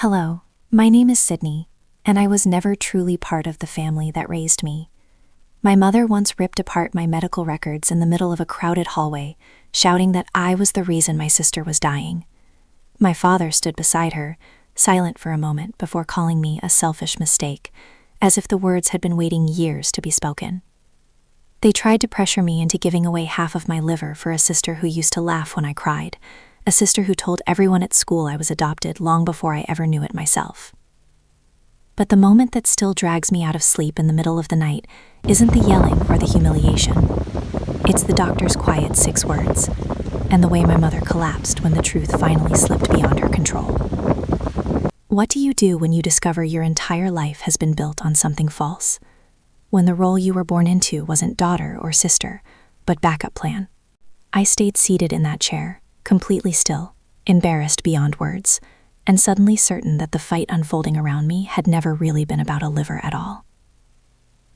Hello, my name is Sydney, and I was never truly part of the family that raised me. My mother once ripped apart my medical records in the middle of a crowded hallway, shouting that I was the reason my sister was dying. My father stood beside her, silent for a moment before calling me a selfish mistake, as if the words had been waiting years to be spoken. They tried to pressure me into giving away half of my liver for a sister who used to laugh when I cried, a sister who told everyone at school I was adopted long before I ever knew it myself. But the moment that still drags me out of sleep in the middle of the night isn't the yelling or the humiliation. It's the doctor's quiet 6 words, and the way my mother collapsed when the truth finally slipped beyond her control. What do you do when you discover your entire life has been built on something false? When the role you were born into wasn't daughter or sister, but backup plan? I stayed seated in that chair, completely still, embarrassed beyond words, and suddenly certain that the fight unfolding around me had never really been about a liver at all.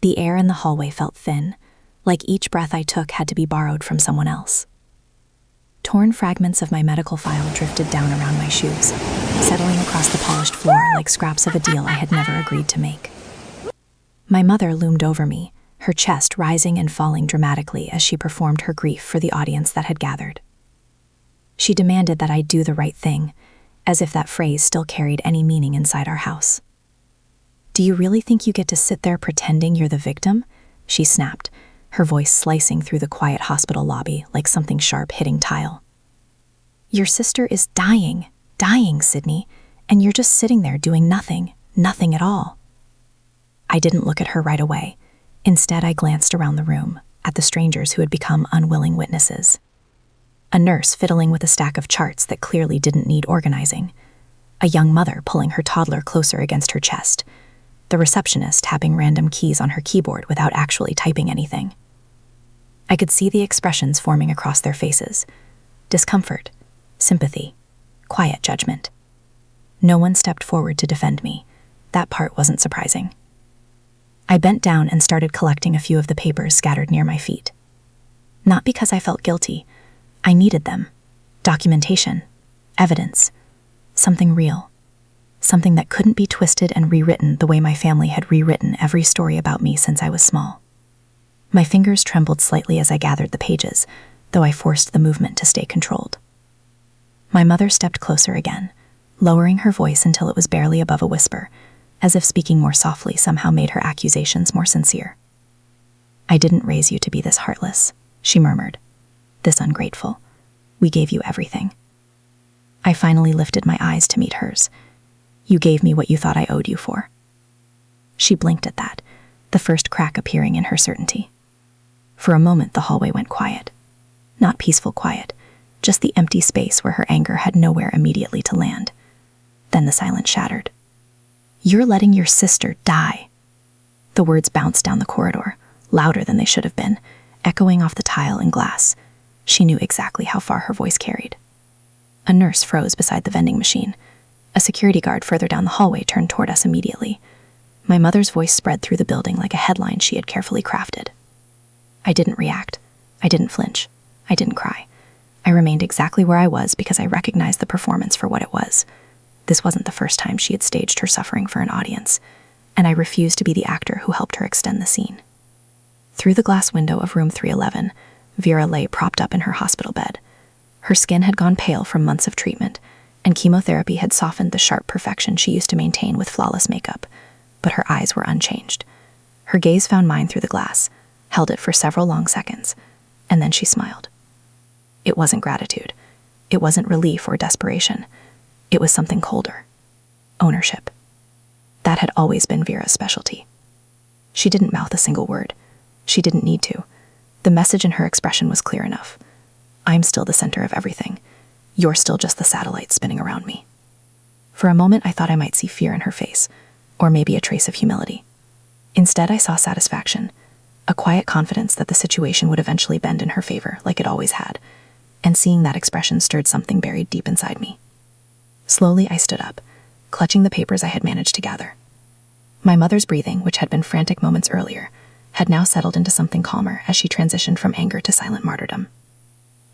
The air in the hallway felt thin, like each breath I took had to be borrowed from someone else. Torn fragments of my medical file drifted down around my shoes, settling across the polished floor like scraps of a deal I had never agreed to make. My mother loomed over me, her chest rising and falling dramatically as she performed her grief for the audience that had gathered. She demanded that I do the right thing, as if that phrase still carried any meaning inside our house. "Do you really think you get to sit there pretending you're the victim?" she snapped, her voice slicing through the quiet hospital lobby like something sharp hitting tile. "Your sister is dying, Sydney, and you're just sitting there doing nothing at all." I didn't look at her right away. Instead, I glanced around the room, at the strangers who had become unwilling witnesses. A nurse fiddling with a stack of charts that clearly didn't need organizing. A young mother pulling her toddler closer against her chest. The receptionist tapping random keys on her keyboard without actually typing anything. I could see the expressions forming across their faces. Discomfort, sympathy, quiet judgment. No one stepped forward to defend me. That part wasn't surprising. I bent down and started collecting a few of the papers scattered near my feet. Not because I felt guilty. I needed them. Documentation. Evidence. Something real. Something that couldn't be twisted and rewritten the way my family had rewritten every story about me since I was small. My fingers trembled slightly as I gathered the pages, though I forced the movement to stay controlled. My mother stepped closer again, lowering her voice until it was barely above a whisper, as if speaking more softly somehow made her accusations more sincere. "I didn't raise you to be this heartless," she murmured. "This ungrateful. We gave you everything." I finally lifted my eyes to meet hers. "You gave me what you thought I owed you for." She blinked at that, the first crack appearing in her certainty. For a moment, the hallway went quiet. Not peaceful quiet, just the empty space where her anger had nowhere immediately to land. Then the silence shattered. "You're letting your sister die." The words bounced down the corridor, louder than they should have been, echoing off the tile and glass. She knew exactly how far her voice carried. A nurse froze beside the vending machine. A security guard further down the hallway turned toward us immediately. My mother's voice spread through the building like a headline she had carefully crafted. I didn't react. I didn't flinch. I didn't cry. I remained exactly where I was because I recognized the performance for what it was. This wasn't the first time she had staged her suffering for an audience, and I refused to be the actor who helped her extend the scene. Through the glass window of room 311, Vera lay propped up in her hospital bed. Her skin had gone pale from months of treatment, and chemotherapy had softened the sharp perfection she used to maintain with flawless makeup, but her eyes were unchanged. Her gaze found mine through the glass, held it for several long seconds, and then she smiled. It wasn't gratitude. It wasn't relief or desperation. It was something colder. Ownership. That had always been Vera's specialty. She didn't mouth a single word. She didn't need to. The message in her expression was clear enough. I'm still the center of everything. You're still just the satellite spinning around me. For a moment, I thought I might see fear in her face, or maybe a trace of humility. Instead, I saw satisfaction, a quiet confidence that the situation would eventually bend in her favor, like it always had, and seeing that expression stirred something buried deep inside me. Slowly, I stood up, clutching the papers I had managed to gather. My mother's breathing, which had been frantic moments earlier, had now settled into something calmer as she transitioned from anger to silent martyrdom.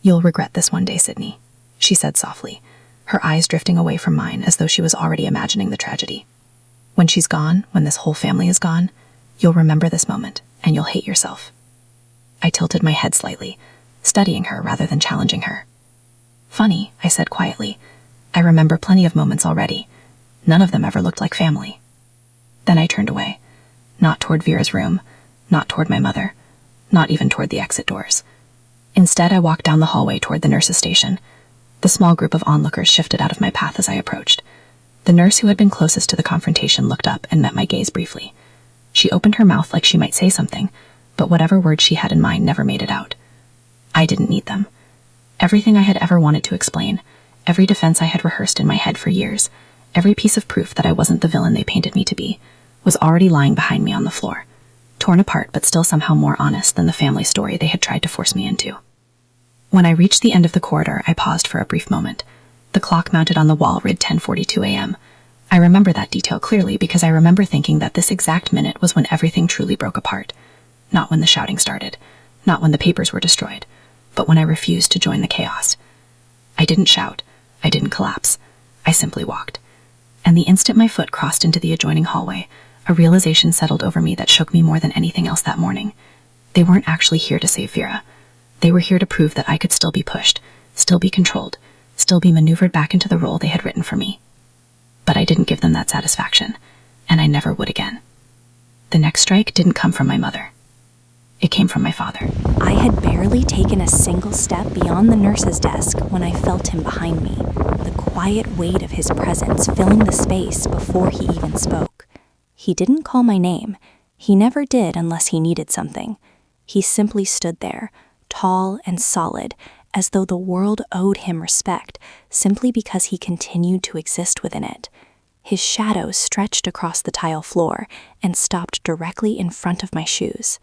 "You'll regret this one day, Sydney," she said softly, her eyes drifting away from mine as though she was already imagining the tragedy. When she's gone, when this whole family is gone, you'll remember this moment, and you'll hate yourself. I tilted my head slightly, studying her rather than challenging her. Funny, I said quietly. I remember plenty of moments already. None of them ever looked like family. Then I turned away, not toward Vera's room, not toward my mother, not even toward the exit doors. Instead, I walked down the hallway toward the nurse's station. The small group of onlookers shifted out of my path as I approached. The nurse who had been closest to the confrontation looked up and met my gaze briefly. She opened her mouth like she might say something, but whatever words she had in mind never made it out. I didn't need them. Everything I had ever wanted to explain, every defense I had rehearsed in my head for years, every piece of proof that I wasn't the villain they painted me to be, was already lying behind me on the floor, torn apart but still somehow more honest than the family story they had tried to force me into. When I reached the end of the corridor, I paused for a brief moment. The clock mounted on the wall read 10:42 a.m. I remember that detail clearly because I remember thinking that this exact minute was when everything truly broke apart. Not when the shouting started, not when the papers were destroyed, but when I refused to join the chaos. I didn't shout, I didn't collapse, I simply walked. And the instant my foot crossed into the adjoining hallway, a realization settled over me that shook me more than anything else that morning. They weren't actually here to save Vera. They were here to prove that I could still be pushed, still be controlled, still be maneuvered back into the role they had written for me. But I didn't give them that satisfaction, and I never would again. The next strike didn't come from my mother. It came from my father. I had barely taken a single step beyond the nurse's desk when I felt him behind me, the quiet weight of his presence filling the space before he even spoke. He didn't call my name. He never did unless he needed something. He simply stood there, tall and solid, as though the world owed him respect simply because he continued to exist within it. His shadow stretched across the tile floor and stopped directly in front of my shoes.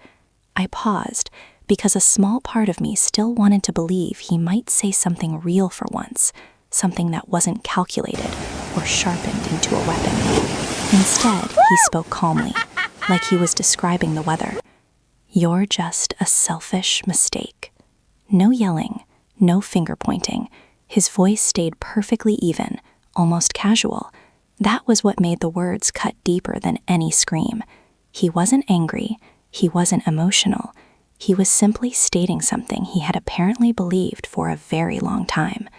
I paused because a small part of me still wanted to believe he might say something real for once, something that wasn't calculated or sharpened into a weapon. Instead, he spoke calmly, like he was describing the weather. "You're just a selfish mistake." No yelling, no finger pointing. His voice stayed perfectly even, almost casual. That was what made the words cut deeper than any scream. He wasn't angry. He wasn't emotional. He was simply stating something he had apparently believed for a very long time.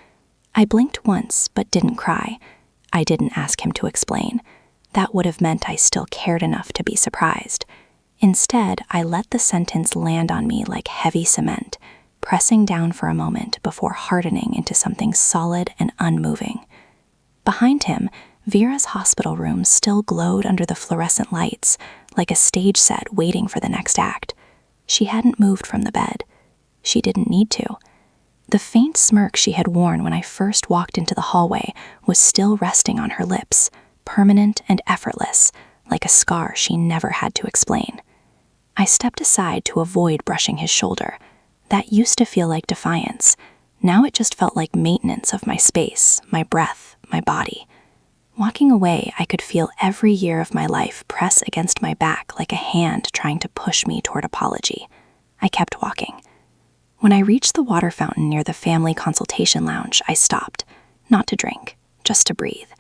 I blinked once, but didn't cry. I didn't ask him to explain. That would have meant I still cared enough to be surprised. Instead, I let the sentence land on me like heavy cement, pressing down for a moment before hardening into something solid and unmoving. Behind him, Vera's hospital room still glowed under the fluorescent lights, like a stage set waiting for the next act. She hadn't moved from the bed. She didn't need to. The faint smirk she had worn when I first walked into the hallway was still resting on her lips, permanent and effortless, like a scar she never had to explain. I stepped aside to avoid brushing his shoulder. That used to feel like defiance. Now it just felt like maintenance of my space, my breath, my body. Walking away, I could feel every year of my life press against my back like a hand trying to push me toward apology. I kept walking. When I reached the water fountain near the family consultation lounge, I stopped, not to drink, just to breathe.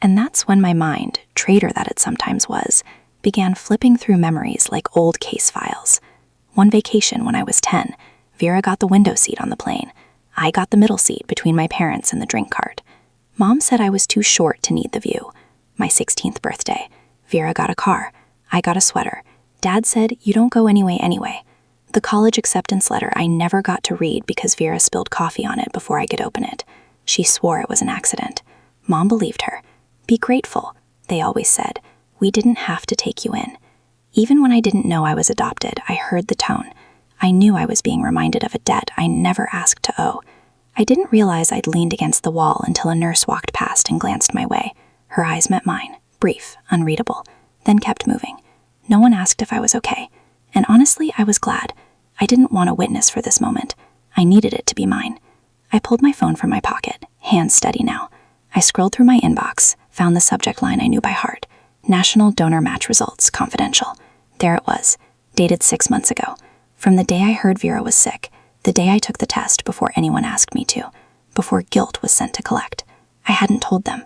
And that's when my mind, traitor that it sometimes was, began flipping through memories like old case files. One vacation when I was 10, Vera got the window seat on the plane. I got the middle seat between my parents and the drink cart. Mom said I was too short to need the view. My 16th birthday. Vera got a car. I got a sweater. Dad said, "You don't go anyway." The college acceptance letter I never got to read because Vera spilled coffee on it before I could open it. She swore it was an accident. Mom believed her. "Be grateful," they always said. "We didn't have to take you in." Even when I didn't know I was adopted, I heard the tone. I knew I was being reminded of a debt I never asked to owe. I didn't realize I'd leaned against the wall until a nurse walked past and glanced my way. Her eyes met mine, brief, unreadable, then kept moving. No one asked if I was okay. And honestly, I was glad. I didn't want a witness for this moment. I needed it to be mine. I pulled my phone from my pocket, hands steady now. I scrolled through my inbox, found the subject line I knew by heart. National Donor Match Results, confidential. There it was, dated 6 months ago. From the day I heard Vera was sick, the day I took the test before anyone asked me to, before guilt was sent to collect. I hadn't told them.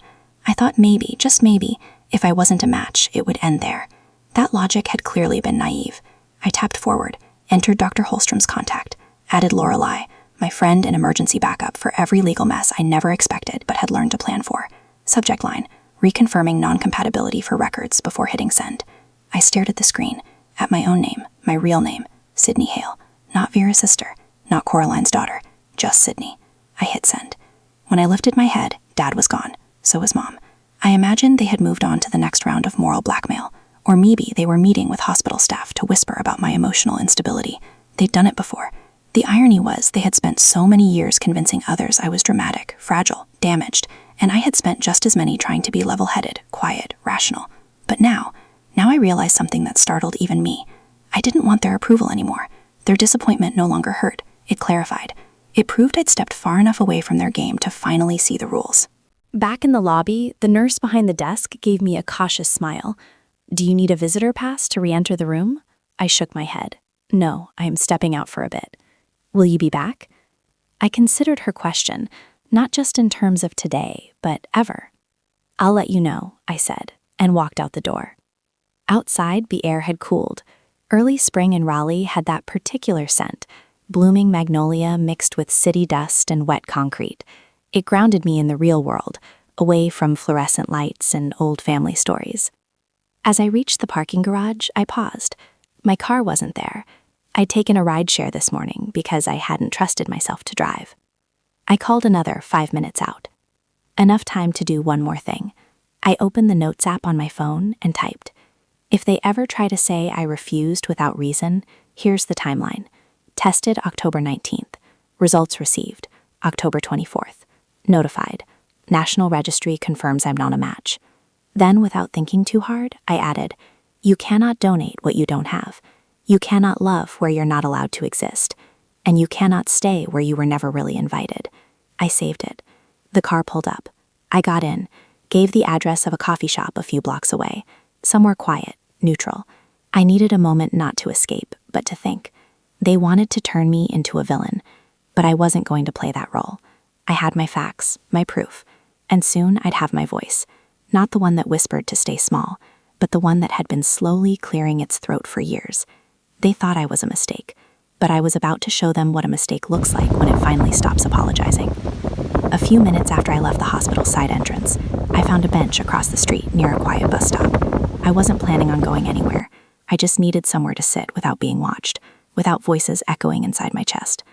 I thought maybe, just maybe, if I wasn't a match, it would end there. That logic had clearly been naive. I tapped forward, entered Dr. Holstrom's contact, added Lorelei, my friend and emergency backup for every legal mess I never expected but had learned to plan for. Subject line, reconfirming non-compatibility for records before hitting send. I stared at the screen, at my own name, my real name, Sydney Hale. Not Vera's sister, not Coraline's daughter, just Sydney. I hit send. When I lifted my head, Dad was gone. So was Mom. I imagined they had moved on to the next round of moral blackmail, or maybe they were meeting with hospital staff to whisper about my emotional instability. They'd done it before. The irony was they had spent so many years convincing others I was dramatic, fragile, damaged, and I had spent just as many trying to be level-headed, quiet, rational. But now I realized something that startled even me. I didn't want their approval anymore. Their disappointment no longer hurt. It clarified. It proved I'd stepped far enough away from their game to finally see the rules. Back in the lobby, the nurse behind the desk gave me a cautious smile. "Do you need a visitor pass to re-enter the room?" I shook my head. "No, I am stepping out for a bit." "Will you be back?" I considered her question, not just in terms of today, but ever. "I'll let you know," I said, and walked out the door. Outside, the air had cooled. Early spring in Raleigh had that particular scent, blooming magnolia mixed with city dust and wet concrete. It grounded me in the real world, away from fluorescent lights and old family stories. As I reached the parking garage, I paused. My car wasn't there. I'd taken a rideshare this morning because I hadn't trusted myself to drive. I called another 5 minutes out. Enough time to do one more thing. I opened the Notes app on my phone and typed. If they ever try to say I refused without reason, here's the timeline. Tested October 19th. Results received October 24th. Notified. National Registry confirms I'm not a match. Then, without thinking too hard, I added, you cannot donate what you don't have. You cannot love where you're not allowed to exist. And you cannot stay where you were never really invited. I saved it. The car pulled up. I got in, gave the address of a coffee shop a few blocks away, somewhere quiet, neutral. I needed a moment not to escape, but to think. They wanted to turn me into a villain, but I wasn't going to play that role. I had my facts, my proof, and soon I'd have my voice. Not the one that whispered to stay small, but the one that had been slowly clearing its throat for years. They thought I was a mistake, but I was about to show them what a mistake looks like when it finally stops apologizing. A few minutes after I left the hospital side entrance, I found a bench across the street near a quiet bus stop. I wasn't planning on going anywhere. I just needed somewhere to sit without being watched, without voices echoing inside my chest.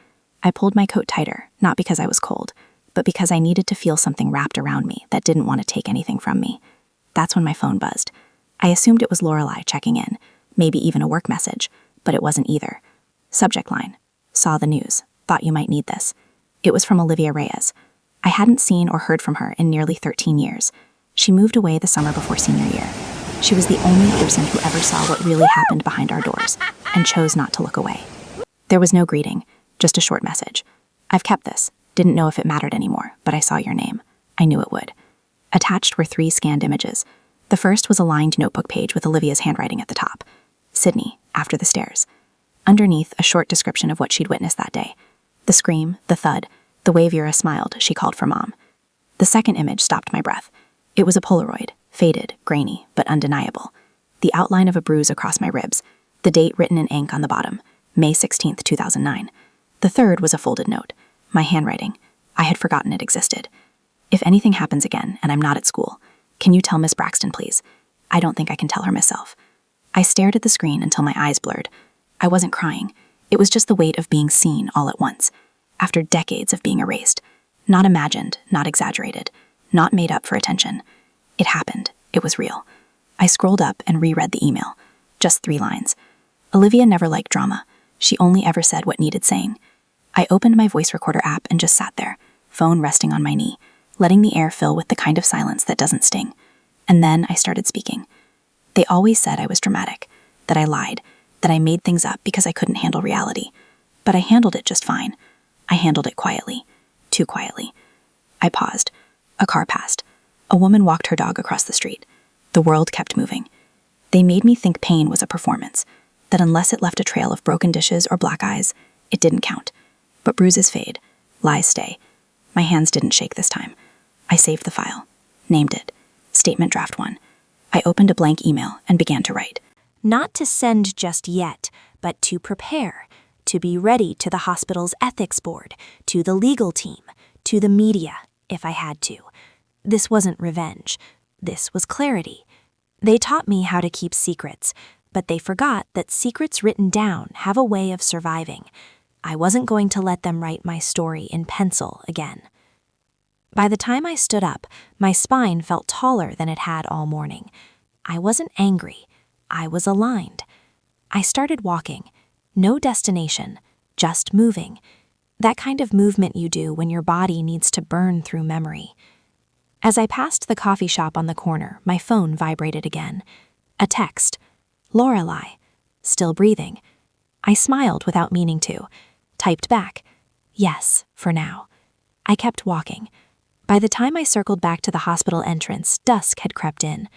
I pulled my coat tighter, not because I was cold, but because I needed to feel something wrapped around me that didn't want to take anything from me. That's when my phone buzzed. I assumed it was Lorelei checking in, maybe even a work message, but it wasn't either. Subject line. Saw the news. Thought you might need this. It was from Olivia Reyes. I hadn't seen or heard from her in nearly 13 years. She moved away the summer before senior year. She was the only person who ever saw what really happened behind our doors, and chose not to look away. There was no greeting, just a short message. I've kept this. Didn't know if it mattered anymore, but I saw your name. I knew it would. Attached were 3 scanned images. The first was a lined notebook page with Olivia's handwriting at the top. Sydney, after the stairs. Underneath, a short description of what she'd witnessed that day. The scream, the thud, the way Vera smiled, she called for Mom. The second image stopped my breath. It was a Polaroid, faded, grainy, but undeniable. The outline of a bruise across my ribs, the date written in ink on the bottom, May 16th, 2009. The third was a folded note. My handwriting. I had forgotten it existed. If anything happens again, and I'm not at school, can you tell Miss Braxton, please? I don't think I can tell her myself. I stared at the screen until my eyes blurred. I wasn't crying. It was just the weight of being seen all at once, after decades of being erased. Not imagined, not exaggerated, not made up for attention. It happened. It was real. I scrolled up and reread the email. Just 3 lines. Olivia never liked drama. She only ever said what needed saying. I opened my voice recorder app and just sat there, phone resting on my knee, letting the air fill with the kind of silence that doesn't sting. And then I started speaking. They always said I was dramatic, that I lied, that I made things up because I couldn't handle reality. But I handled it just fine. I handled it quietly. Too quietly. I paused. A car passed. A woman walked her dog across the street. The world kept moving. They made me think pain was a performance, that unless it left a trail of broken dishes or black eyes, it didn't count. But bruises fade. Lies stay. My hands didn't shake this time. I saved the file, named it Statement Draft 1. I opened a blank email and began to write. Not to send just yet, but to prepare, to be ready to the hospital's ethics board, to the legal team, to the media, if I had to. This wasn't revenge. This was clarity. They taught me how to keep secrets, but they forgot that secrets written down have a way of surviving. I wasn't going to let them write my story in pencil again. By the time I stood up, my spine felt taller than it had all morning. I wasn't angry. I was aligned. I started walking. No destination, just moving. That kind of movement you do when your body needs to burn through memory. As I passed the coffee shop on the corner, my phone vibrated again. A text. Lorelei. Still breathing. I smiled without meaning to. Typed back. Yes, for now. I kept walking. By the time I circled back to the hospital entrance, dusk had crept in.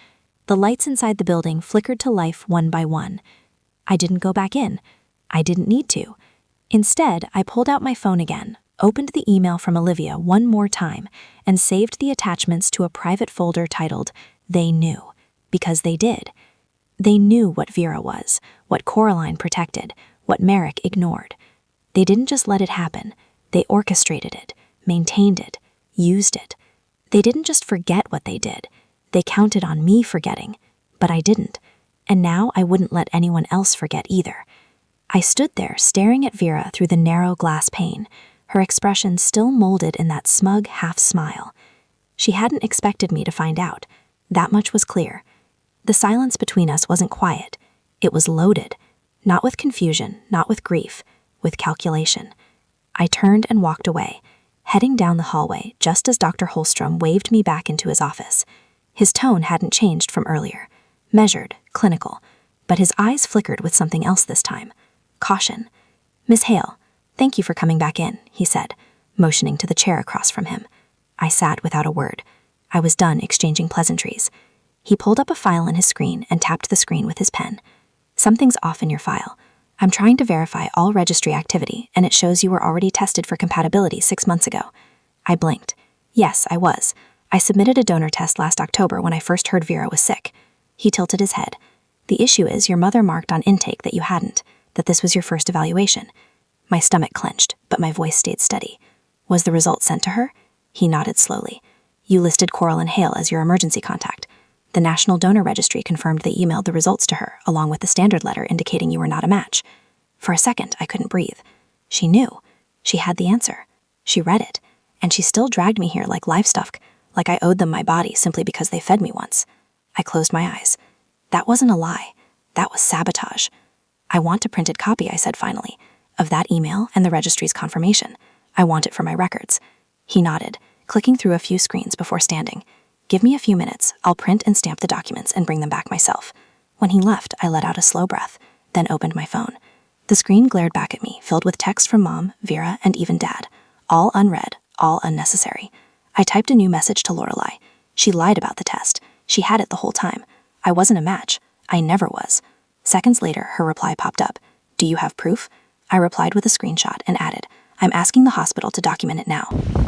The lights inside the building flickered to life one by one. I didn't go back in. I didn't need to. Instead, I pulled out my phone again, opened the email from Olivia one more time, and saved the attachments to a private folder titled, They Knew. Because they did. They knew what Vera was, what Coraline protected, what Merrick ignored. They didn't just let it happen. They orchestrated it, maintained it, used it. They didn't just forget what they did. They counted on me forgetting, but I didn't. And now I wouldn't let anyone else forget either. I stood there staring at Vera through the narrow glass pane, her expression still molded in that smug half-smile. She hadn't expected me to find out. That much was clear. The silence between us wasn't quiet. It was loaded. Not with confusion, not with grief, with calculation. I turned and walked away, heading down the hallway just as Dr. Holstrom waved me back into his office. His tone hadn't changed from earlier. Measured, clinical, but his eyes flickered with something else this time. Caution. Miss Hale, thank you for coming back in, he said, motioning to the chair across from him. I sat without a word. I was done exchanging pleasantries. He pulled up a file on his screen and tapped the screen with his pen. Something's off in your file. I'm trying to verify all registry activity, and it shows you were already tested for compatibility 6 months ago. I blinked. Yes, I was. I submitted a donor test last October when I first heard Vera was sick. He tilted his head. The issue is your mother marked on intake that you hadn't, that this was your first evaluation. My stomach clenched, but my voice stayed steady. Was the result sent to her? He nodded slowly. You listed Coraline Hale as your emergency contact. The National Donor Registry confirmed they emailed the results to her, along with the standard letter indicating you were not a match. For a second, I couldn't breathe. She knew. She had the answer. She read it. And she still dragged me here like livestock, like I owed them my body simply because they fed me once. I closed my eyes. That wasn't a lie. That was sabotage. I want a printed copy, I said finally, of that email and the registry's confirmation. I want it for my records. He nodded, clicking through a few screens before standing. Give me a few minutes. I'll print and stamp the documents and bring them back myself. When he left, I let out a slow breath, then opened my phone. The screen glared back at me, filled with text from Mom, Vera, and even Dad. All unread, all unnecessary. I typed a new message to Lorelei. She lied about the test. She had it the whole time. I wasn't a match. I never was. Seconds later, her reply popped up. Do you have proof? I replied with a screenshot and added, I'm asking the hospital to document it now.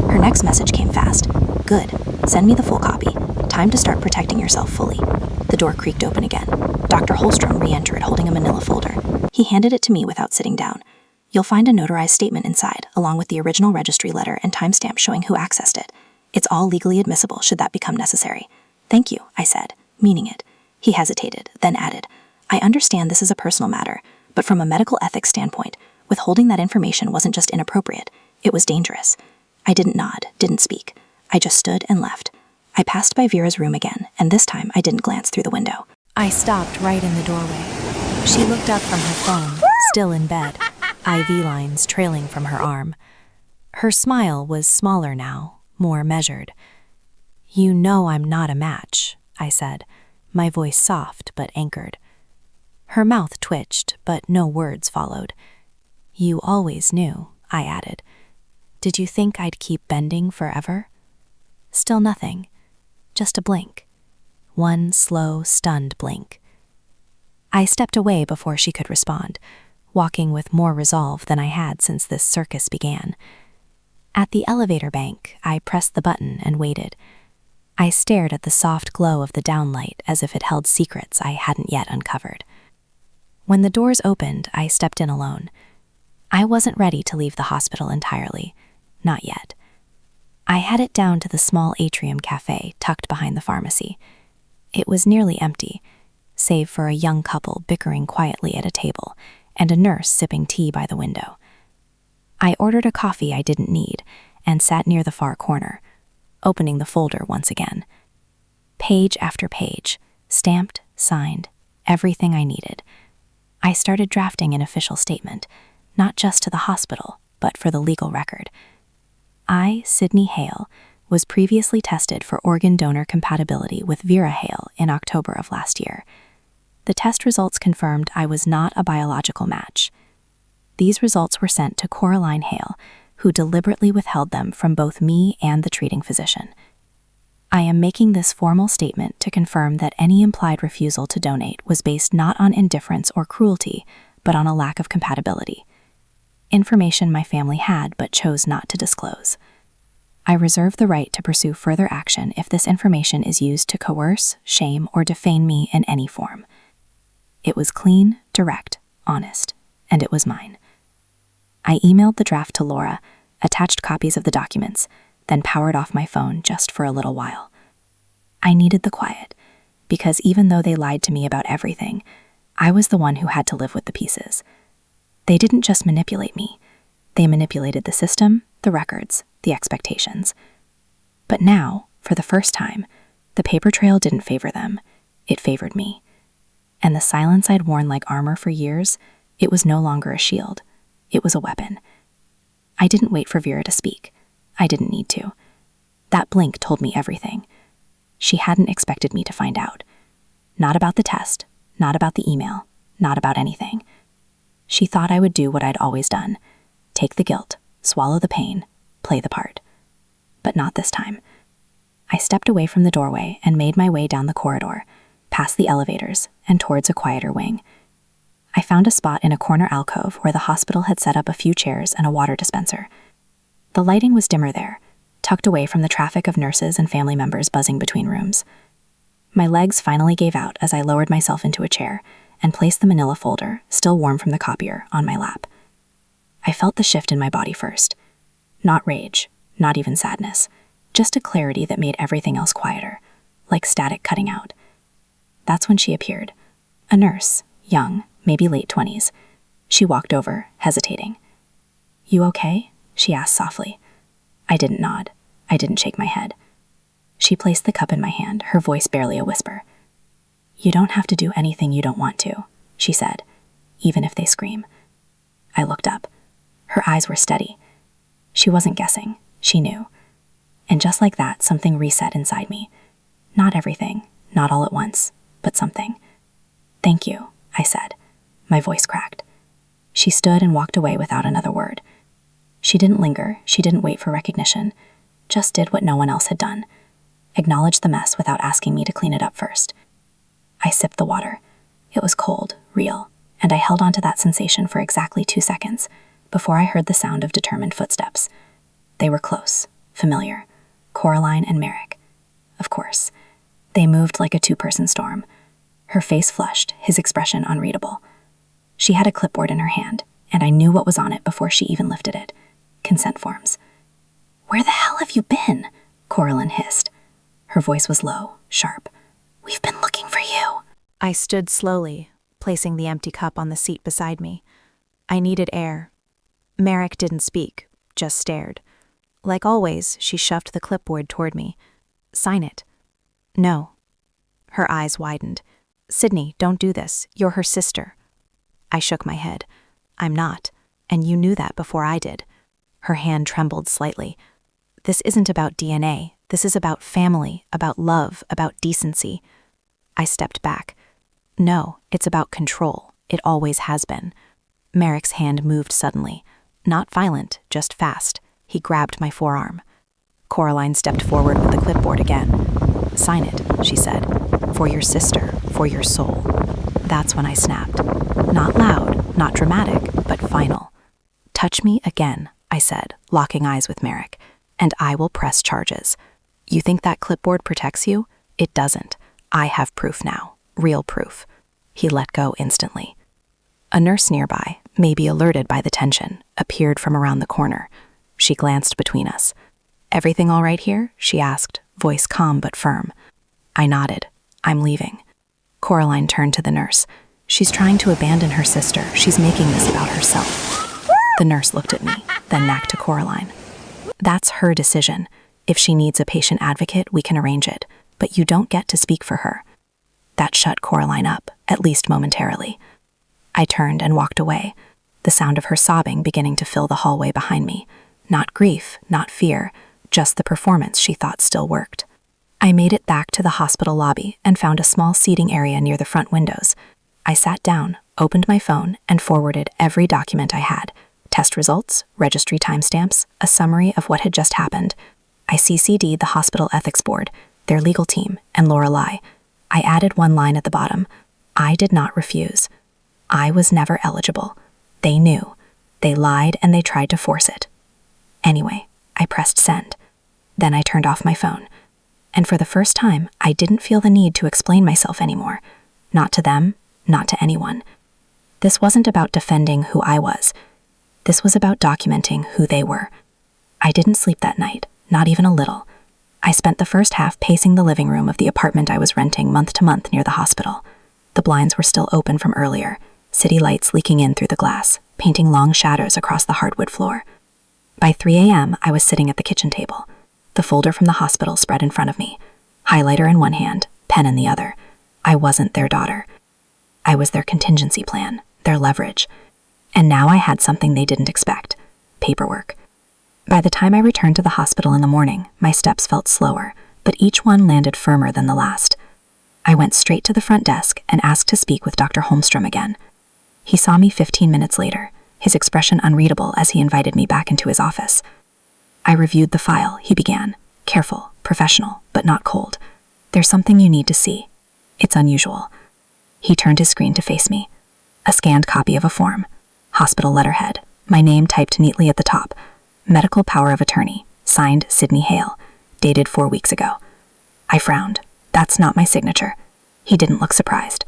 Her next message came fast. Good. Send me the full copy. Time to start protecting yourself fully. The door creaked open again. Dr. Holstrom re-entered holding a manila folder. He handed it to me without sitting down. You'll find a notarized statement inside, along with the original registry letter and timestamp showing who accessed it. It's all legally admissible should that become necessary. Thank you, I said, meaning it. He hesitated, then added, I understand this is a personal matter, but from a medical ethics standpoint, withholding that information wasn't just inappropriate, it was dangerous. I didn't nod, didn't speak. I just stood and left. I passed by Vera's room again, and this time I didn't glance through the window. I stopped right in the doorway. She looked up from her phone, still in bed, IV lines trailing from her arm. Her smile was smaller now, more measured. You know I'm not a match, I said, my voice soft but anchored. Her mouth twitched, but no words followed. You always knew, I added. Did you think I'd keep bending forever? Still nothing. Just a blink. One slow, stunned blink. I stepped away before she could respond, walking with more resolve than I had since this circus began. At the elevator bank, I pressed the button and waited. I stared at the soft glow of the downlight as if it held secrets I hadn't yet uncovered. When the doors opened, I stepped in alone. I wasn't ready to leave the hospital entirely. Not yet. I headed down to the small atrium cafe tucked behind the pharmacy. It was nearly empty, save for a young couple bickering quietly at a table and a nurse sipping tea by the window. I ordered a coffee I didn't need and sat near the far corner, opening the folder once again. Page after page, stamped, signed, everything I needed. I started drafting an official statement, not just to the hospital, but for the legal record. I, Sydney Hale, was previously tested for organ donor compatibility with Vera Hale in October of last year. The test results confirmed I was not a biological match. These results were sent to Coraline Hale, who deliberately withheld them from both me and the treating physician. I am making this formal statement to confirm that any implied refusal to donate was based not on indifference or cruelty, but on a lack of compatibility. Information my family had but chose not to disclose. I reserve the right to pursue further action if this information is used to coerce, shame, or defame me in any form. It was clean, direct, honest, and it was mine. I emailed the draft to Laura, attached copies of the documents, then powered off my phone just for a little while. I needed the quiet, because even though they lied to me about everything, I was the one who had to live with the pieces. They didn't just manipulate me. They manipulated the system, the records, the expectations. But now, for the first time, the paper trail didn't favor them. It favored me. And the silence I'd worn like armor for years, it was no longer a shield. It was a weapon. I didn't wait for Vera to speak. I didn't need to. That blink told me everything. She hadn't expected me to find out. Not about the test, not about the email, not about anything. She thought I would do what I'd always done. Take the guilt, swallow the pain, play the part. But not this time. I stepped away from the doorway and made my way down the corridor, past the elevators, and towards a quieter wing. I found a spot in a corner alcove where the hospital had set up a few chairs and a water dispenser. The lighting was dimmer there, tucked away from the traffic of nurses and family members buzzing between rooms. My legs finally gave out as I lowered myself into a chair and placed the manila folder, still warm from the copier, on my lap. I felt the shift in my body first. Not rage, not even sadness, just a clarity that made everything else quieter, like static cutting out. That's when she appeared. A nurse, young, maybe late 20s. She walked over, hesitating. "You okay?" she asked softly. I didn't nod. I didn't shake my head. She placed the cup in my hand, her voice barely a whisper. "You don't have to do anything you don't want to," she said, "even if they scream." I looked up. Her eyes were steady. She wasn't guessing. She knew. And just like that, something reset inside me. Not everything, not all at once, but something. "Thank you," I said. My voice cracked. She stood and walked away without another word. She didn't linger, she didn't wait for recognition, just did what no one else had done. Acknowledged the mess without asking me to clean it up first. I sipped the water. It was cold, real, and I held on to that sensation for exactly 2 seconds before I heard the sound of determined footsteps. They were close, familiar. Coraline and Merrick. Of course. They moved like a two-person storm. Her face flushed, his expression unreadable. She had a clipboard in her hand, and I knew what was on it before she even lifted it. Consent forms. "Where the hell have you been?" Coraline hissed. Her voice was low, sharp. "We've been looking for you." I stood slowly, placing the empty cup on the seat beside me. I needed air. Merrick didn't speak, just stared. Like always, she shoved the clipboard toward me. "Sign it." "No." Her eyes widened. "Sydney, don't do this. You're her sister." I shook my head. "I'm not, and you knew that before I did." Her hand trembled slightly. "This isn't about DNA. This is about family, about love, about decency." I stepped back. "No, it's about control. It always has been." Merrick's hand moved suddenly. Not violent, just fast. He grabbed my forearm. Coraline stepped forward with the clipboard again. "Sign it," she said. "For your sister, for your soul." That's when I snapped. Not loud, not dramatic, but final. "Touch me again," I said, locking eyes with Merrick, "and I will press charges." You think that clipboard protects you? It doesn't. I have proof now. Real proof. He let go instantly. A nurse nearby, maybe alerted by the tension, appeared from around the corner. She glanced between us. "Everything all right here?" she asked, voice calm but firm. I nodded. "I'm leaving." Coraline turned to the nurse. "She's trying to abandon her sister. She's making this about herself." The nurse looked at me, then back to Coraline. "That's her decision. If she needs a patient advocate, we can arrange it, but you don't get to speak for her." That shut Coraline up, at least momentarily. I turned and walked away, the sound of her sobbing beginning to fill the hallway behind me. Not grief, not fear, just the performance she thought still worked. I made it back to the hospital lobby and found a small seating area near the front windows. I sat down, opened my phone, and forwarded every document I had. Test results, registry timestamps, a summary of what had just happened. I CC'd the hospital ethics board, their legal team, and Lorelei. I added one line at the bottom. I did not refuse. I was never eligible. They knew. They lied and they tried to force it. Anyway, I pressed send. Then I turned off my phone. And for the first time, I didn't feel the need to explain myself anymore. Not to them, not to anyone. This wasn't about defending who I was. This was about documenting who they were. I didn't sleep that night, not even a little. I spent the first half pacing the living room of the apartment I was renting month to month near the hospital. The blinds were still open from earlier, city lights leaking in through the glass, painting long shadows across the hardwood floor. By 3 a.m., I was sitting at the kitchen table, the folder from the hospital spread in front of me, highlighter in one hand, pen in the other. I wasn't their daughter. I was their contingency plan, their leverage. And now I had something they didn't expect: paperwork. By the time I returned to the hospital in the morning, my steps felt slower, but each one landed firmer than the last. I went straight to the front desk and asked to speak with Dr. Holmstrom again. He saw me 15 minutes later, his expression unreadable as he invited me back into his office. I reviewed the file, he began, careful, professional, but not cold. "There's something you need to see. It's unusual." He turned his screen to face me. A scanned copy of a form. Hospital letterhead, my name typed neatly at the top. Medical power of attorney, signed Sydney Hale, dated 4 weeks ago. I frowned. "That's not my signature." He didn't look surprised.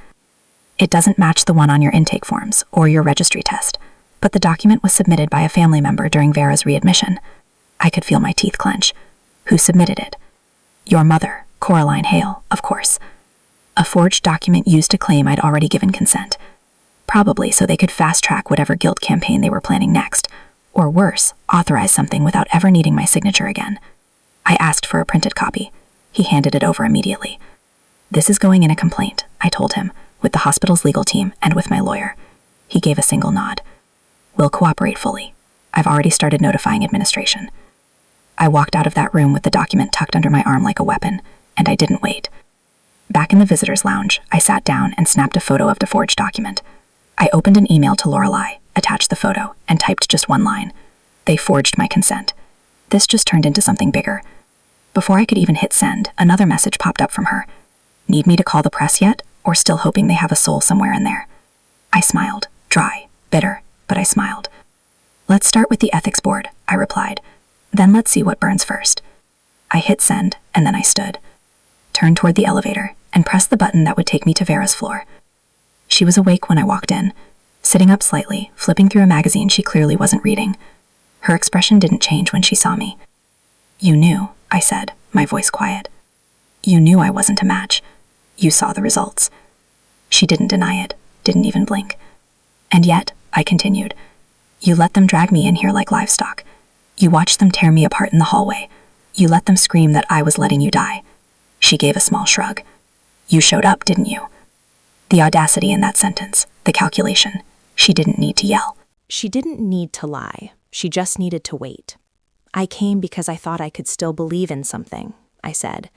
"It doesn't match the one on your intake forms or your registry test, but the document was submitted by a family member during Vera's readmission." I could feel my teeth clench. "Who submitted it?" "Your mother, Coraline Hale, of course." A forged document used to claim I'd already given consent. Probably so they could fast-track whatever guilt campaign they were planning next, or worse, authorize something without ever needing my signature again. I asked for a printed copy. He handed it over immediately. "This is going in a complaint," I told him, "with the hospital's legal team and with my lawyer." He gave a single nod. "We'll cooperate fully. I've already started notifying administration." I walked out of that room with the document tucked under my arm like a weapon, and I didn't wait. Back in the visitor's lounge, I sat down and snapped a photo of the forged document. I opened an email to Lorelei, attached the photo, and typed just one line. "They forged my consent." This just turned into something bigger. Before I could even hit send, another message popped up from her. "Need me to call the press yet, or still hoping they have a soul somewhere in there?" I smiled, dry, bitter, but I smiled. "Let's start with the ethics board," I replied. "Then let's see what burns first." I hit send, and then I stood, turned toward the elevator, and pressed the button that would take me to Vera's floor. She was awake when I walked in, sitting up slightly, flipping through a magazine she clearly wasn't reading. Her expression didn't change when she saw me. "You knew," I said, my voice quiet. "You knew I wasn't a match. You saw the results." She didn't deny it, didn't even blink. "And yet," I continued, "you let them drag me in here like livestock. You watched them tear me apart in the hallway. You let them scream that I was letting you die." She gave a small shrug. "You showed up, didn't you?" The audacity in that sentence, the calculation. She didn't need to yell. She didn't need to lie. She just needed to wait. "I came because I thought I could still believe in something," I said.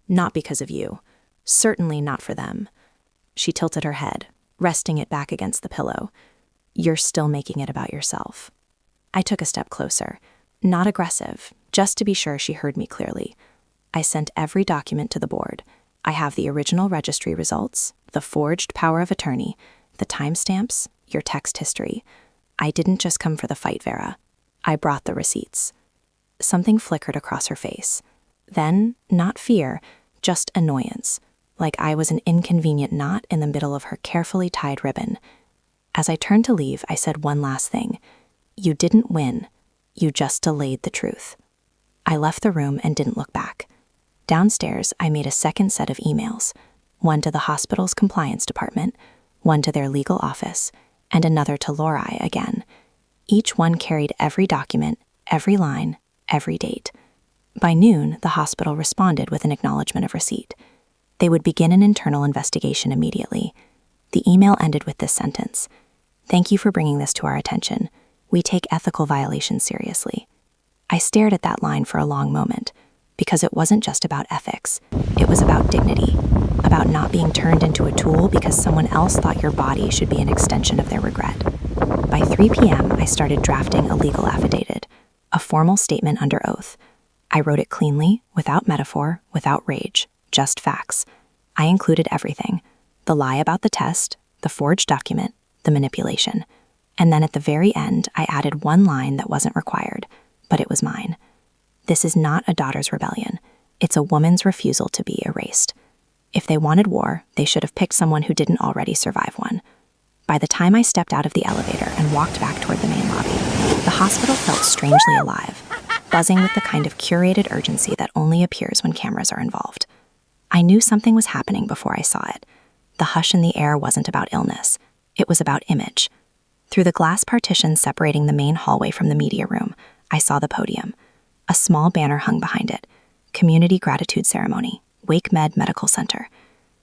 "Not because of you. Certainly not for them." She tilted her head, resting it back against the pillow. "You're still making it about yourself." I took a step closer, not aggressive, just to be sure she heard me clearly. I sent every document to the board. I have the original registry results, the forged power of attorney, the timestamps, your text history. I didn't just come for the fight, Vera. I brought the receipts. Something flickered across her face. Then, not fear, just annoyance, like I was an inconvenient knot in the middle of her carefully tied ribbon. As I turned to leave, I said one last thing. You didn't win. You just delayed the truth. I left the room and didn't look back. Downstairs, I made a second set of emails, one to the hospital's compliance department, one to their legal office, and another to Lori again. Each one carried every document, every line, every date. By noon, the hospital responded with an acknowledgement of receipt. They would begin an internal investigation immediately. The email ended with this sentence: "Thank you for bringing this to our attention. We take ethical violations seriously." I stared at that line for a long moment, because it wasn't just about ethics. It was about dignity, about not being turned into a tool because someone else thought your body should be an extension of their regret. By 3 p.m., I started drafting a legal affidavit, a formal statement under oath. I wrote it cleanly, without metaphor, without rage, just facts. I included everything: the lie about the test, the forged document, the manipulation. And then at the very end, I added one line that wasn't required, but it was mine. This is not a daughter's rebellion. It's a woman's refusal to be erased. If they wanted war, they should have picked someone who didn't already survive one. By the time I stepped out of the elevator and walked back toward the main lobby, the hospital felt strangely alive, buzzing with the kind of curated urgency that only appears when cameras are involved. I knew something was happening before I saw it. The hush in the air wasn't about illness. It was about image. Through the glass partition separating the main hallway from the media room, I saw the podium. A small banner hung behind it: Community Gratitude Ceremony, Wake Med Medical Center.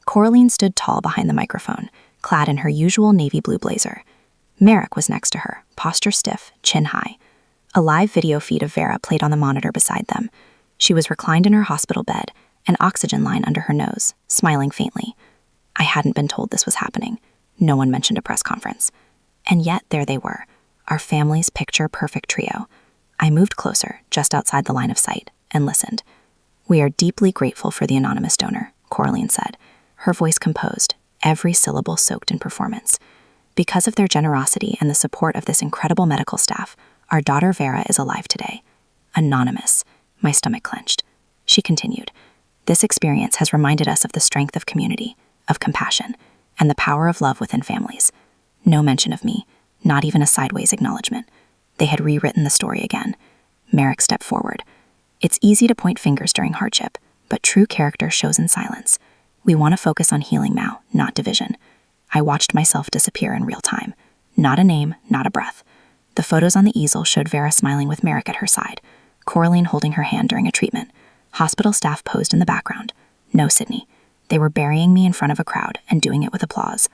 Coraline stood tall behind the microphone, clad in her usual navy blue blazer. Merrick was next to her, posture stiff, chin high. A live video feed of Vera played on the monitor beside them. She was reclined in her hospital bed, an oxygen line under her nose, smiling faintly. I hadn't been told this was happening. No one mentioned a press conference. And yet there they were, our family's picture-perfect trio. I moved closer, just outside the line of sight, and listened. "We are deeply grateful for the anonymous donor," Coraline said, her voice composed, every syllable soaked in performance. "Because of their generosity and the support of this incredible medical staff, our daughter Vera is alive today." Anonymous. My stomach clenched. She continued, "This experience has reminded us of the strength of community, of compassion, and the power of love within families. No mention of me, not even a sideways acknowledgement. They had rewritten the story again." Merrick stepped forward. "It's easy to point fingers during hardship, but true character shows in silence. We want to focus on healing now, not division." I watched myself disappear in real time. Not a name, not a breath. The photos on the easel showed Vera smiling with Merrick at her side, Coraline holding her hand during a treatment. Hospital staff posed in the background. No Sydney. They were burying me in front of a crowd and doing it with applause.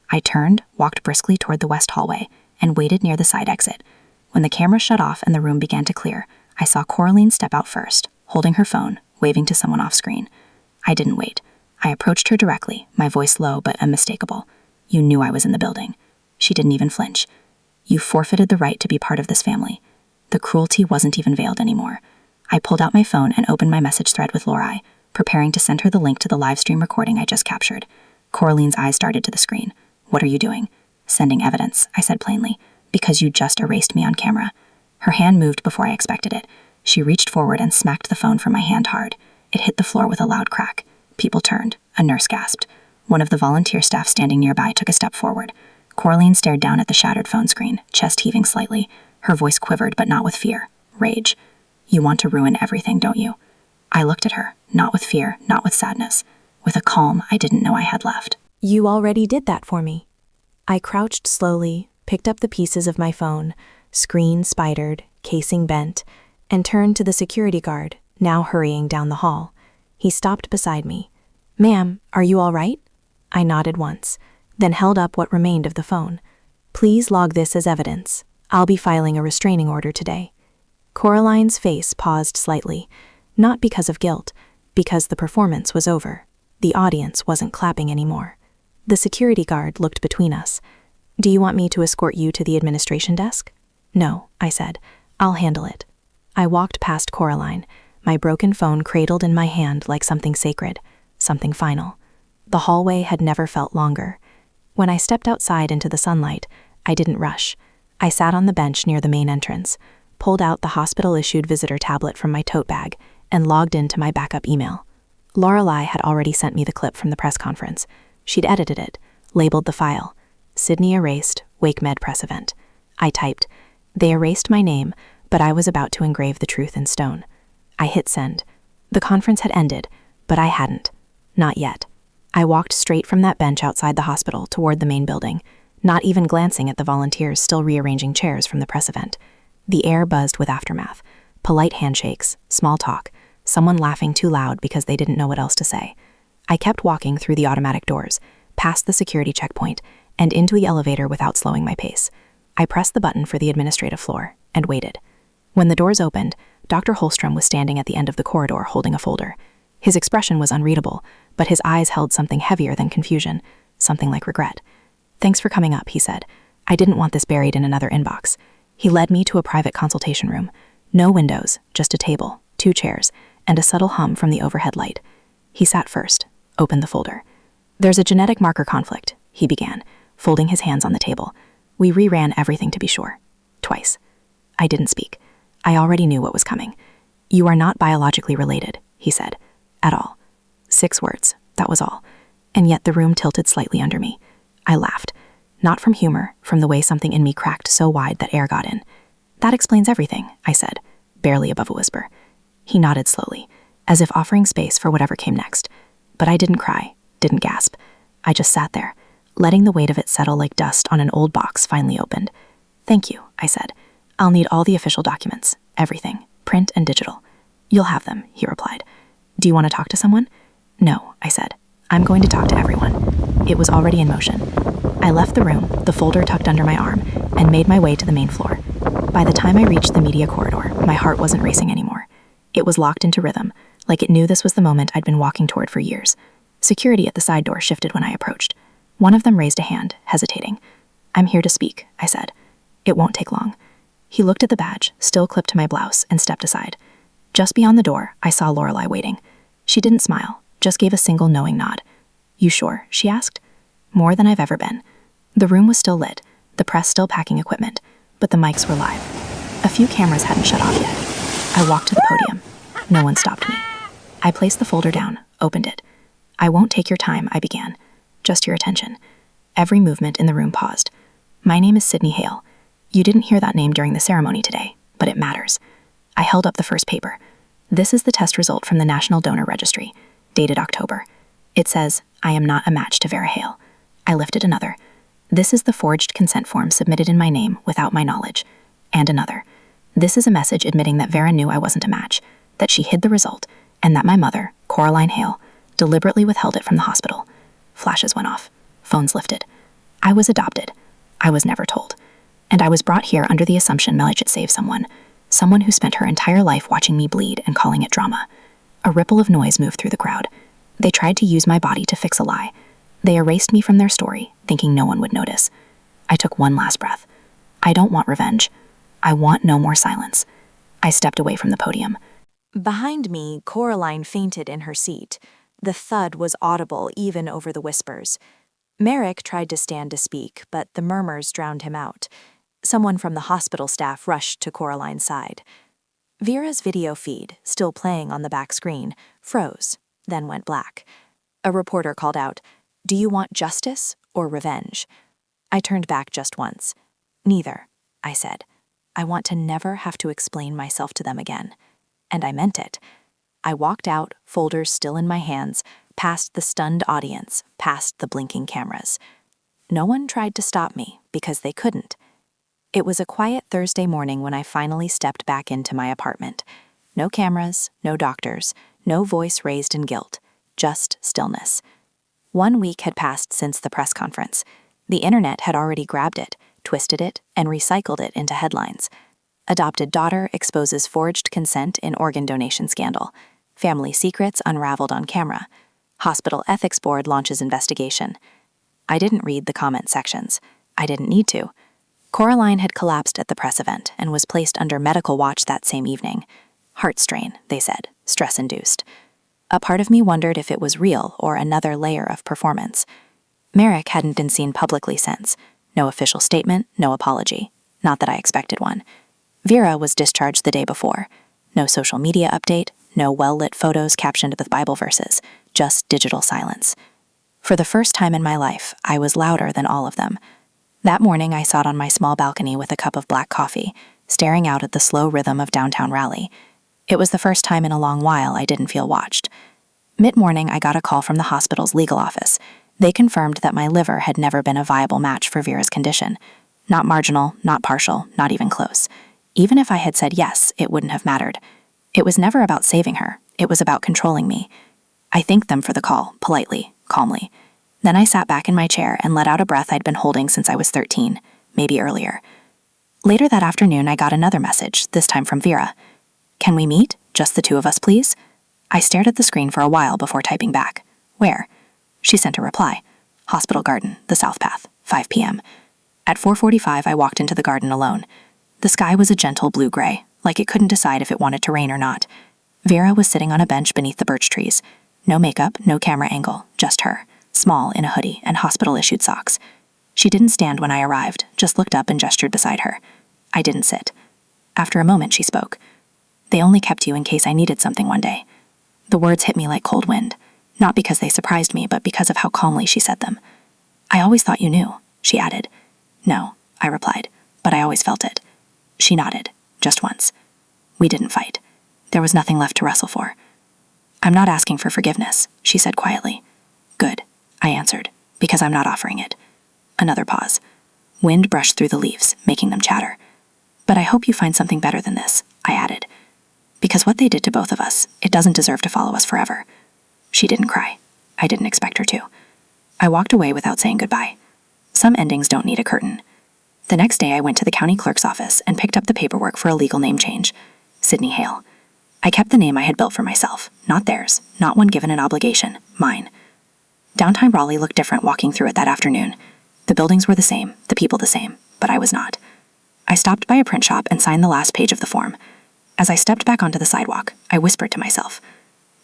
I turned, walked briskly toward the west hallway, and waited near the side exit. When the camera shut off and the room began to clear, I saw Coraline step out first, holding her phone, waving to someone off screen. I didn't wait. I approached her directly, my voice low but unmistakable. "You knew I was in the building." She didn't even flinch. "You forfeited the right to be part of this family." The cruelty wasn't even veiled anymore. I pulled out my phone and opened my message thread with Lori, preparing to send her the link to the live stream recording I just captured. Coraline's eyes darted to the screen. "What are you doing?" "Sending evidence," I said plainly, "because you just erased me on camera." Her hand moved before I expected it. She reached forward and smacked the phone from my hand hard. It hit the floor with a loud crack. People turned. A nurse gasped. One of the volunteer staff standing nearby took a step forward. Coraline stared down at the shattered phone screen, chest heaving slightly. Her voice quivered, but not with fear. Rage. "You want to ruin everything, don't you?" I looked at her, not with fear, not with sadness, with a calm I didn't know I had left. "You already did that for me." I crouched slowly, picked up the pieces of my phone, screen spidered, casing bent, and turned to the security guard, now hurrying down the hall. He stopped beside me. "Ma'am, are you all right?" I nodded once, then held up what remained of the phone. "Please log this as evidence. I'll be filing a restraining order today." Coraline's face paused slightly, not because of guilt, because the performance was over. The audience wasn't clapping anymore. The security guard looked between us. "Do you want me to escort you to the administration desk?" "No," I said. "I'll handle it." I walked past Coraline, my broken phone cradled in my hand like something sacred, something final. The hallway had never felt longer. When I stepped outside into the sunlight, I didn't rush. I sat on the bench near the main entrance, pulled out the hospital-issued visitor tablet from my tote bag, and logged into my backup email. Lorelei had already sent me the clip from the press conference. She'd edited it, labeled the file, Sydney erased, Wake Med press event. I typed, they erased my name, but I was about to engrave the truth in stone. I hit send. The conference had ended, but I hadn't. Not yet. I walked straight from that bench outside the hospital toward the main building, not even glancing at the volunteers still rearranging chairs from the press event. The air buzzed with aftermath, polite handshakes, small talk, someone laughing too loud because they didn't know what else to say. I kept walking through the automatic doors, past the security checkpoint, and into the elevator without slowing my pace. I pressed the button for the administrative floor and waited. When the doors opened, Dr. Holstrom was standing at the end of the corridor holding a folder. His expression was unreadable, but his eyes held something heavier than confusion, something like regret. Thanks for coming up, he said. I didn't want this buried in another inbox. He led me to a private consultation room. No windows, just a table, 2 chairs, and a subtle hum from the overhead light. He sat first, opened the folder. There's a genetic marker conflict, he began, folding his hands on the table. We reran everything to be sure. Twice. I didn't speak. I already knew what was coming. You are not biologically related, he said. At all. 6 words, that was all. And yet the room tilted slightly under me. I laughed. Not from humor, from the way something in me cracked so wide that air got in. That explains everything, I said, barely above a whisper. He nodded slowly, as if offering space for whatever came next. But I didn't cry, didn't gasp. I just sat there, letting the weight of it settle like dust on an old box finally opened. Thank you, I said. I'll need all the official documents, everything, print and digital. You'll have them, he replied. Do you want to talk to someone? No, I said. I'm going to talk to everyone. It was already in motion. I left the room, the folder tucked under my arm, and made my way to the main floor. By the time I reached the media corridor, my heart wasn't racing anymore. It was locked into rhythm, like it knew this was the moment I'd been walking toward for years. Security at the side door shifted when I approached. One of them raised a hand, hesitating. I'm here to speak, I said. It won't take long. He looked at the badge, still clipped to my blouse, and stepped aside. Just beyond the door, I saw Lorelei waiting. She didn't smile, just gave a single knowing nod. You sure? She asked. More than I've ever been. The room was still lit, the press still packing equipment, but the mics were live. A few cameras hadn't shut off yet. I walked to the podium. No one stopped me. I placed the folder down, opened it. I won't take your time, I began. Just your attention. Every movement in the room paused. My name is Sydney Hale. You didn't hear that name during the ceremony today, but it matters. I held up the first paper. This is the test result from the National Donor Registry, dated October. It says, I am not a match to Vera Hale. I lifted another. This is the forged consent form submitted in my name without my knowledge. And another. This is a message admitting that Vera knew I wasn't a match, that she hid the result, and that my mother, Coraline Hale, deliberately withheld it from the hospital. Flashes went off. Phones lifted. I was adopted. I was never told. And I was brought here under the assumption Melly should save someone who spent her entire life watching me bleed and calling it drama. A ripple of noise moved through the crowd. They tried to use my body to fix a lie. They erased me from their story, thinking no one would notice. I took one last breath. I don't want revenge. I want no more silence. I stepped away from the podium. Behind me, Coraline fainted in her seat. The thud was audible even over the whispers. Merrick tried to stand to speak, but the murmurs drowned him out. Someone from the hospital staff rushed to Coraline's side. Vera's video feed, still playing on the back screen, froze, then went black. A reporter called out, "Do you want justice or revenge?" I turned back just once. "Neither," I said. "I want to never have to explain myself to them again." And I meant it. I walked out, folders still in my hands, past the stunned audience, past the blinking cameras. No one tried to stop me because they couldn't. It was a quiet Thursday morning when I finally stepped back into my apartment. No cameras, no doctors, no voice raised in guilt, just stillness. 1 week had passed since the press conference. The internet had already grabbed it, twisted it, and recycled it into headlines. Adopted daughter exposes forged consent in organ donation scandal. Family secrets unraveled on camera. Hospital ethics board launches investigation. I didn't read the comment sections. I didn't need to. Coraline had collapsed at the press event and was placed under medical watch that same evening. Heart strain, they said, stress-induced. A part of me wondered if it was real or another layer of performance. Merrick hadn't been seen publicly since. No official statement, no apology. Not that I expected one. Vera was discharged the day before. No social media update, no well-lit photos captioned with Bible verses, just digital silence. For the first time in my life, I was louder than all of them. That morning, I sat on my small balcony with a cup of black coffee, staring out at the slow rhythm of downtown Raleigh. It was the first time in a long while I didn't feel watched. Mid-morning, I got a call from the hospital's legal office. They confirmed that my liver had never been a viable match for Vera's condition. Not marginal, not partial, not even close. Even if I had said yes, it wouldn't have mattered. It was never about saving her. It was about controlling me. I thanked them for the call, politely, calmly. Then I sat back in my chair and let out a breath I'd been holding since I was 13, maybe earlier. Later that afternoon, I got another message, this time from Vera. "Can we meet? Just the two of us, please?" I stared at the screen for a while before typing back. "Where?" She sent a reply. "Hospital Garden, the South Path, 5 p.m. At 4:45, I walked into the garden alone. The sky was a gentle blue-gray, like it couldn't decide if it wanted to rain or not. Vera was sitting on a bench beneath the birch trees. No makeup, no camera angle, just her, small in a hoodie and hospital-issued socks. She didn't stand when I arrived, just looked up and gestured beside her. I didn't sit. After a moment, she spoke. "They only kept you in case I needed something one day." The words hit me like cold wind, not because they surprised me, but because of how calmly she said them. "I always thought you knew," she added. "No," I replied, "but I always felt it." She nodded, just once. We didn't fight. There was nothing left to wrestle for. "I'm not asking for forgiveness," she said quietly. "Good," I answered, "because I'm not offering it." Another pause. Wind brushed through the leaves, making them chatter. "But I hope you find something better than this," I added. "Because what they did to both of us, it doesn't deserve to follow us forever." She didn't cry. I didn't expect her to. I walked away without saying goodbye. Some endings don't need a curtain. The next day, I went to the county clerk's office and picked up the paperwork for a legal name change. Sydney Hale. I kept the name I had built for myself, not theirs, not one given an obligation, mine. Downtown Raleigh looked different walking through it that afternoon. The buildings were the same, the people the same, but I was not. I stopped by a print shop and signed the last page of the form. As I stepped back onto the sidewalk, I whispered to myself.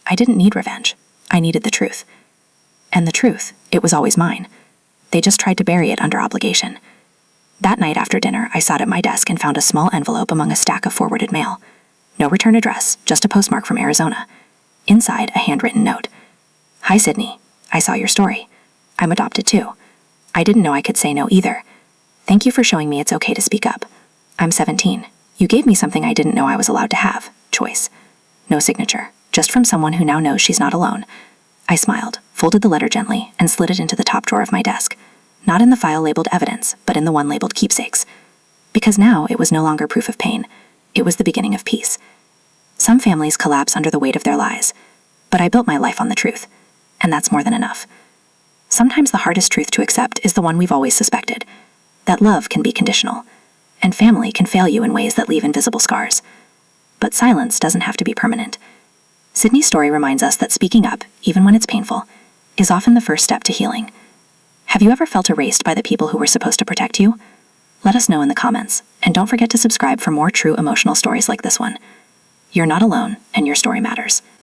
I didn't need revenge. I needed the truth. And the truth, it was always mine. They just tried to bury it under obligation. That night after dinner, I sat at my desk and found a small envelope among a stack of forwarded mail. No return address, just a postmark from Arizona. Inside, a handwritten note. "Hi, Sydney. I saw your story. I'm adopted too. I didn't know I could say no either. Thank you for showing me it's okay to speak up. I'm 17. You gave me something I didn't know I was allowed to have. Choice." No signature, just from someone who now knows she's not alone. I smiled, folded the letter gently, and slid it into the top drawer of my desk. Not in the file labeled evidence, but in the one labeled keepsakes. Because now it was no longer proof of pain. It was the beginning of peace. Some families collapse under the weight of their lies, but I built my life on the truth, and that's more than enough. Sometimes the hardest truth to accept is the one we've always suspected, that love can be conditional, and family can fail you in ways that leave invisible scars. But silence doesn't have to be permanent. Sydney's story reminds us that speaking up, even when it's painful, is often the first step to healing. Have you ever felt erased by the people who were supposed to protect you? Let us know in the comments, and don't forget to subscribe for more true emotional stories like this one. You're not alone, and your story matters.